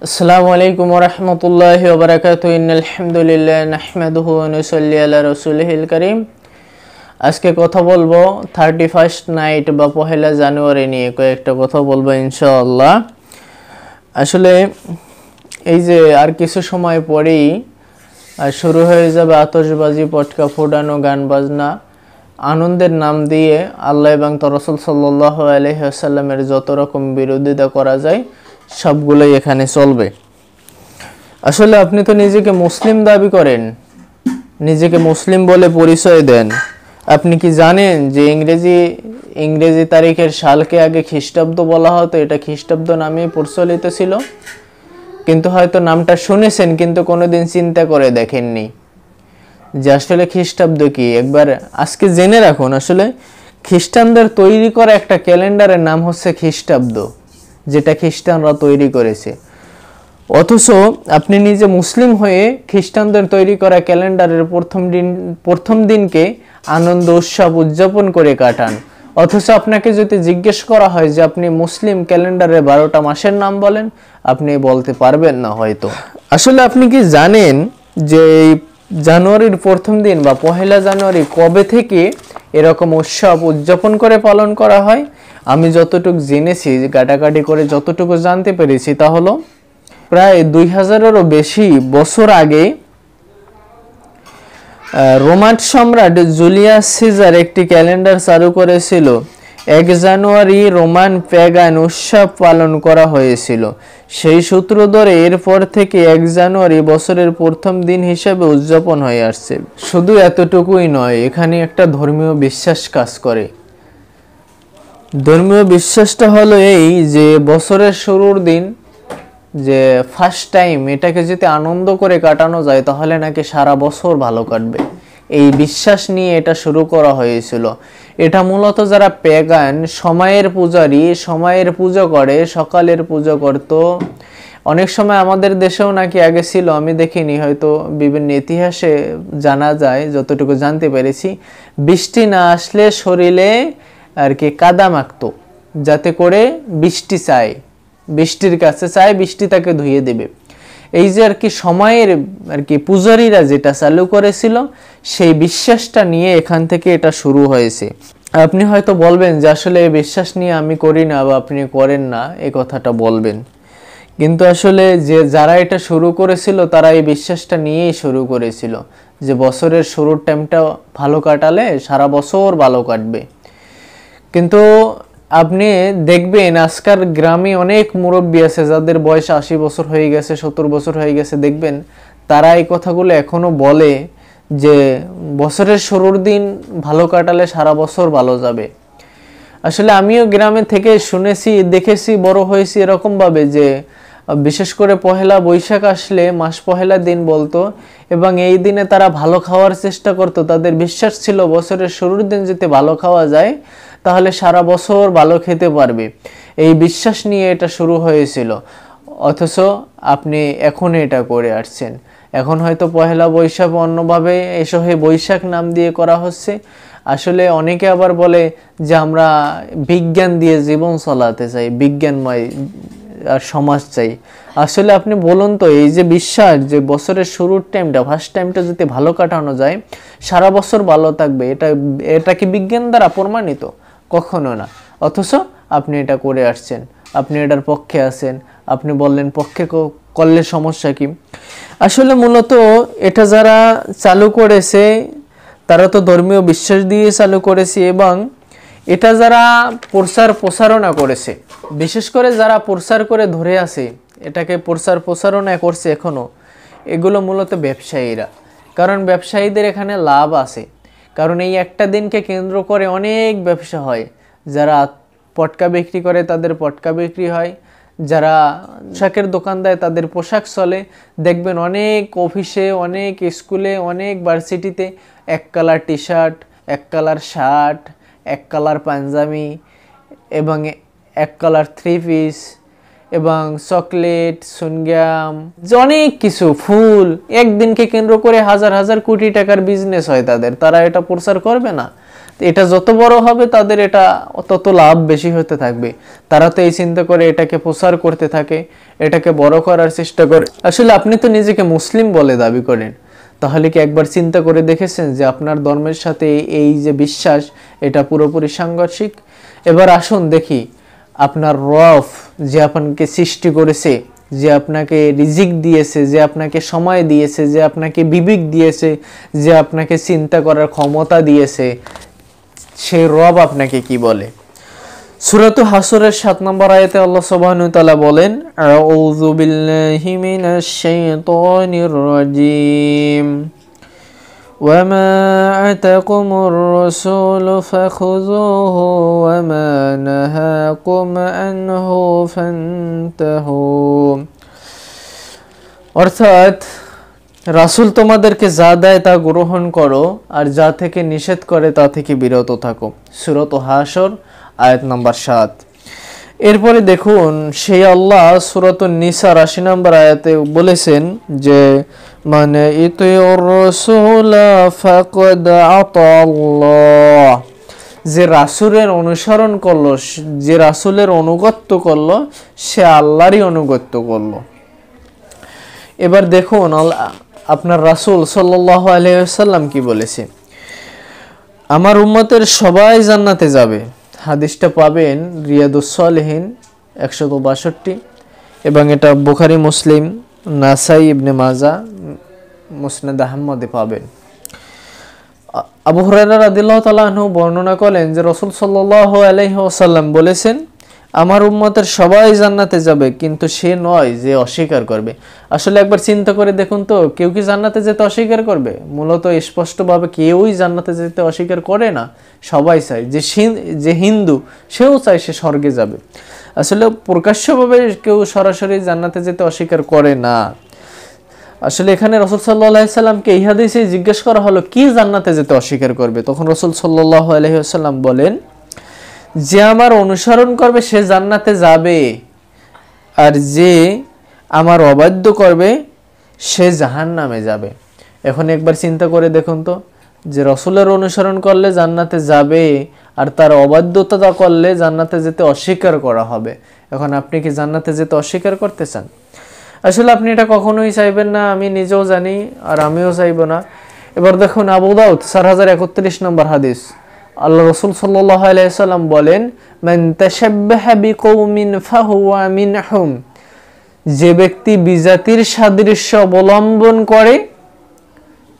আসসালামু আলাইকুম ওয়া রাহমাতুল্লাহি ওয়া বারাকাতুহু ইন্নাল হামদুলিল্লাহ নাহমাদুহু ওয়া নুসাল্লি আলা রাসূলিহিল কারীম। আজকে কথা বলবো 31st নাইট বা পহেলা জানুয়ারি নিয়ে কয়েকটা কথা বলবো ইনশাআল্লাহ। আসলে এই যে আর কিছু সময় পরেই শুরু হয়ে যাবে আতশবাজি, পটকা ফোটানো, গান বাজনা। আনন্দের নাম দিয়ে আল্লাহ এবং তার রাসূল সাল্লাল্লাহু আলাইহি ওয়াসাল্লামের যত রকম বিরোধিতা করা যায় সবগুলোই এখানে চলবে। আসলে আপনি তো নিজেকে মুসলিম দাবি করেন, নিজেকে মুসলিম বলে পরিচয় দেন। আপনি কি জানেন যে ইংরেজি তারিখের সালকে আগে খ্রিস্টাব্দ বলা হতো? এটা খ্রিস্টাব্দ নামে প্রচলিত ছিল, কিন্তু হয়তো নামটা শুনেছেন কিন্তু কোনোদিন চিন্তা করে দেখেননি যে আসলে খ্রিস্টাব্দ কি। একবার আজকে জেনে রাখুন, আসলে খ্রিস্টানদের তৈরি করা একটা ক্যালেন্ডারের নাম হচ্ছে খ্রিস্টাব্দ, যেটা খ্রিস্টানরা তৈরি করেছে। অথচ আপনি নিজে মুসলিম হয়ে খ্রিস্টানদের তৈরি করা ক্যালেন্ডারের প্রথম দিনকে আনন্দ উৎসব উদযাপন করে কাটান। অথচ আপনাকে যদি জিজ্ঞেস করা হয় যে আপনি মুসলিম ক্যালেন্ডারের 12টা মাসের নাম বলেন, আপনি বলতে পারবেন না হয়তো। আসলে আপনি কি জানেন যে জানুয়ারির প্রথম দিন বা পহেলা জানুয়ারি কবে থেকে এরকম উৎসব উদযাপন করে পালন করা হয়? আমি যতটুকু জেনেছি, কাটাকাটি করে যতটুকু জানতে পেরেছি তা হলো প্রায় 2000-এরও বেশি বছর আগে রোমান সম্রাট জুলিয়াস সিজার একটি ক্যালেন্ডার চালু করেছিল। 1 জানুয়ারি রোমান প্যাগান উৎসব পালন করা হয়েছিল। সেই সূত্র ধরে এরপর থেকে 1 জানুয়ারি বছরের প্রথম দিন হিসেবে উদযাপন হয়ে আসছে। শুধু এতটুকুই নয়, এখানে একটা ধর্মীয় বিশ্বাস কাজ করে। ধর্মীয় বিশ্বাসটা হলো এই যে বছরের শুরুর দিন যে ফার্স্ট টাইম এটাকে যদি আনন্দ করে কাটানো যায় তাহলে নাকি সারা বছর ভালো কাটবে। এই বিশ্বাস নিয়ে এটা শুরু করা হয়েছিল। এটা মূলত যারা প্যাগান, সময়ের পূজারী, সময়ের পুজো করে, সকালের পুজো করত। অনেক সময় আমাদের দেশেও নাকি আগে ছিল, আমি দেখিনি, হয়তো বিভিন্ন ইতিহাসে জানা যায়, যতটুকু জানতে পেরেছি। বৃষ্টি না আসলে শরীরে আর কি কাদা মাখতো, যাতে করে বৃষ্টি চায়, বৃষ্টির কাছে চায়, বৃষ্টি তাকে ধুয়ে দেবে। এই যে আর কি সময়ের আর কি পূজারীরা যেটা চালু করেছিল, সেই বিশ্বাসটা নিয়ে এখান থেকে এটা শুরু হয়েছে। আপনি হয়তো বলবেন যে আসলে এই বিশ্বাস নিয়ে আমি করি না বা আপনি করেন না, এই কথাটা বলবেন। কিন্তু আসলে যে যারা এটা শুরু করেছিল তারা এই বিশ্বাসটা নিয়েই শুরু করেছিল যে বছরের শুরুর টাইমটা ভালো কাটালে সারা বছর ভালো কাটবে। কিন্তু আপনি দেখবেন আজকাল গ্রামে অনেক মুরব্বী আছে যাদের বয়স 80 বছর হয়ে গেছে, 70 বছর হয়ে গেছে, দেখবেন তারা এই কথাগুলো এখনো বলে যে বছরের শুরুর দিন ভালো কাটালে সারা বছর ভালো যাবে। আসলে আমিও গ্রামে থেকে শুনেছি, দেখেছি, বড় হয়েছি এরকম ভাবে যে বিশেষ করে পহেলা বৈশাখ আসলে মাস পহেলা দিন বলতো, এবং এই দিনে তারা ভালো খাওয়ার চেষ্টা করতো। তাদের বিশ্বাস ছিল বছরের শুরুর দিন যদি ভালো খাওয়া যায় তাহলে সারা বছর ভালো খেতে পারবে। এই বিশ্বাস নিয়ে এটা শুরু হয়েছিল। অথচ আপনি এখন এটা করে আসছেন। এখন হয়তো পহেলা বৈশাখ অন্যভাবে এসে বৈশাখ নাম দিয়ে করা হচ্ছে। আসলে অনেকে আবার বলে যে আমরা বিজ্ঞান দিয়ে জীবন চালাতে চাই, বিজ্ঞানময় আর সমাজ চাই। আসলে আপনি বলুন তো, এই যে বিশ্বাস যে বছরের শুরুর টাইমটা, ফার্স্ট টাইমটা যদি ভালো কাটানো যায় সারা বছর ভালো থাকবে, এটা কি বিজ্ঞান দ্বারা প্রমাণিত? কখনো না। অথচ আপনি এটা করে আসছেন, আপনি এটার পক্ষে আছেন। আপনি বললেন পক্ষে করলে সমস্যা কি? আসলে মূলত এটা যারা চালু করেছে তারা তো ধর্মীয় বিশ্বাস দিয়ে চালু করেছে, এবং এটা যারা প্রচারণা করেছে, বিশেষ করে যারা প্রচার করে ধরে আছে, এটাকে প্রচারণা করছে এখনো, এগুলো মূলত ব্যবসায়ীরা। কারণ ব্যবসায়ীদের এখানে লাভ আছে, কারণ এই একটা দিনকে কেন্দ্র করে অনেক ব্যবসা হয়। যারা পটকা বিক্রি করে তাদের পটকা বিক্রি হয়, যারা পোশাকের দোকান দেয় তাদের পোশাক চলে। দেখবেন অনেক অফিসে, অনেক স্কুলে, অনেক ভার্সিটিতে এক কালার টি শার্ট, এক কালার শার্ট, এক কালার পাঞ্জাবি এবং এক কালার থ্রি পিস এবং চকলেট, সুনগ্রাম, অনেক কিছু, ফুল, একদিনকে কেন্দ্র করে হাজার হাজার কোটি টাকার বিজনেস হয় তাদের। তারা এটা প্রচার করবে না? এটা যত বড় হবে তাদের এটা তত লাভ বেশি হতে থাকবে। তারা তো এই চিন্তা করে এটাকে প্রচার করতে থাকে, এটাকে বড় করার চেষ্টা করে। আসলে আপনি তো নিজেকে মুসলিম বলে দাবি করেন, তাহলে কি একবার চিন্তা করে দেখেছেন যে আপনার ধর্মের সাথে এই যে বিশ্বাস এটা পুরোপুরি সাংঘর্ষিক? এবার আসুন দেখি আপনার রব যে আপনাকে সৃষ্টি করেছে, যে আপনাকে রিজিক দিয়েছে, যে আপনাকে সময় দিয়েছে, যে আপনাকে বিবেক দিয়েছে, যে আপনাকে চিন্তা করার ক্ষমতা দিয়েছে, সেই রব আপনাকে কি বলে। সূরাতুল হাসরের 7 নম্বর আয়াতে আল্লাহ সুবহানাহু ওয়া তাআলা বলেন, আউযু বিল্লাহি মিনাশ শাইতানির রাজীম وما آتاكم الرسول فخذوه وما نهاكم عنه فانتهوا। অর্থাৎ রাসূল তোমাদেরকে যা দেয় তা গ্রহণ করো, আর যা থেকে নিষেধ করে তা থেকে বিরত থাকো। সূরাতুল হাসর আয়াত নম্বর 7। এরপরে দেখুন সেই আল্লাহ সূরাতুন নিসা 80 নম্বর আয়াতে বলেছেন যে মানে ইতিউর রাসূল ফাকাদ আতাল্লাহ, যে রাসূলের অনুসরণ করলো, যে রাসূলের অনুগত্য করলো, সে আল্লাহরই অনুগত্য করলো। এবার দেখুন আপনার রাসূল সাল্লাল্লাহু আলাইহি ওয়াসাল্লাম কি বলেছে, আমার উম্মতের সবাই জান্নাতে যাবে। হাদিসটা পাবেন রিয়াদুস সালিহিন 162 এবং এটা বুখারী, মুসলিম, নাসাই, ইবনে মাজাহ, মুসনাদ আহমদে পাবেন। আবু হুরায়রা রাদিয়াল্লাহু তাআলা আনহু বর্ণনা করেন যে রাসূল সাল্লাল্লাহু আলাইহি ওয়াসাল্লাম বলেছেন, আমার উম্মতের সবাই জান্নাতে যাবে, কিন্তু সে নয় যে অস্বীকার করবে। আসলে একবার চিন্তা করে দেখুন তো, কেউ কি জান্নাতে যেতে অস্বীকার করবে? মূলত স্পষ্টভাবে কেউই জান্নাতে যেতে অস্বীকার করে না। সবাই চায়, যে হিন্দু সেও চায় সে স্বর্গে যাবে। আসলে প্রকাশ্যভাবে কেউ সরাসরি জান্নাতে যেতে অস্বীকার করে না। আসলে এখানে রাসূল সাল্লাল্লাহু আলাইহি ওয়াসাল্লামকে এই হাদিসে জিজ্ঞেস করা হলো কি জান্নাতে যেতে অস্বীকার করবে, তখন রাসূল সাল্লাল্লাহু আলাইহি ওয়াসাল্লাম বলেন, যে আমার অনুসরণ করবে সে জান্নাতে যাবে, আর যে আমার অবাধ্য করবে সে জাহান্নামে যাবে। এখন একবার চিন্তা করে দেখুন তো, যে রাসূলের অনুসরণ করলে জান্নাতে যাবে, আর তার অবাধ্যতা করলে জান্নাতে যেতে অস্বীকার করা হবে। এখন আপনি কি জান্নাতে যেতে অস্বীকার করতে চান? আসলে আপনি এটা কখনোই চাইবেন না, আমি নিজেও জানি, আর আমিও চাইব না। এবার দেখুন আবু দাউদ 4031 নম্বর হাদিস, আল্লাহ রাসূল সাল্লাল্লাহু আলাইহি ওয়াসাল্লাম বলেন, মান তাশাব্বাহা বিকওমিন ফাহুয়া মিনহুম, যে ব্যক্তি বিজাতির সাদৃশ্য অবলম্বন করে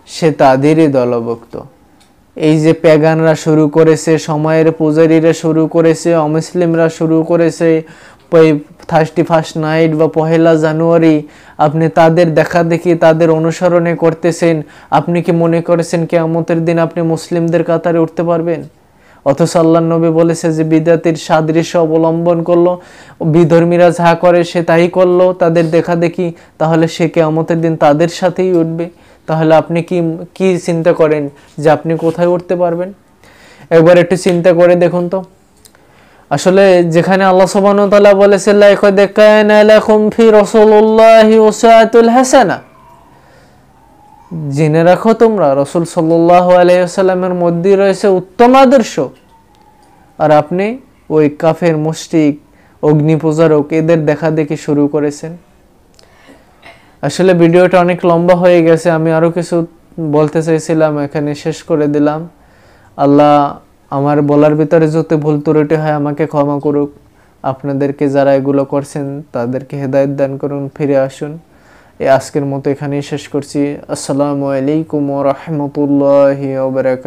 সে তাদেরই দলভুক্ত। এই যে পেগানরা শুরু করেছে, সময়ের পূজারীরা শুরু করেছে, অমুসলিমরা শুরু করেছে 31st নাইট বা 1 জানুয়ারি, আপনি তাদের দেখা দেখি তাদের অনুসরণে করতেছেন। আপনি কি মনে করেছেন কিয়ামতের দিন আপনি মুসলিমদের কাতারে উঠতে পারবেন? অথচ আল্লাহর নবী বলেছে যে বিদাতির সাদৃশ্য অবলম্বন করলো, বিধর্মীরা যা করে সে তাই করলো, তাদের দেখা দেখি, তাহলে সে কিয়ামতের দিন তাদের সাথেই উঠবে। তাহলে আপনি কি চিন্তা করেন যে আপনি কোথায় উঠতে পারবেন? একবার একটু চিন্তা করে দেখুন তো। আসলে যেখানে আল্লাহ সুবহানাহু ওয়া তাআলা বলেছেন লাকাদ কানা লাকুম ফি রাসূলিল্লাহি উসওয়াতুল হাসানাহ, জেনে রাখো তোমরা রাসূল সাল্লাল্লাহু আলাইহি ওয়াসাল্লামের মধ্যে রয়েছে উত্তম আদর্শ, আর আপনি ওই কাফের, মুশরিক, অগ্নি পূজারক এদের দেখা দেখি শুরু করেছেন। আসলে ভিডিওটা অনেক লম্বা হয়ে গেছে, আমি আরো কিছু বলতে চাইছিলাম, এখানে শেষ করে দিলাম। আল্লাহ আমার বলার ভিতরে যত ভুল ত্রুটি হয় আমাকে ক্ষমা করুক, আপনাদেরকে যারা এগুলো করছেন তাদেরকে হেদায়েত দান করুন, ফিরে আসুন। আজকের মতো এখানেই শেষ করছি। আসসালামু আলাইকুম ওয়া রাহমাতুল্লাহি ওয়া বারাকাতুহু।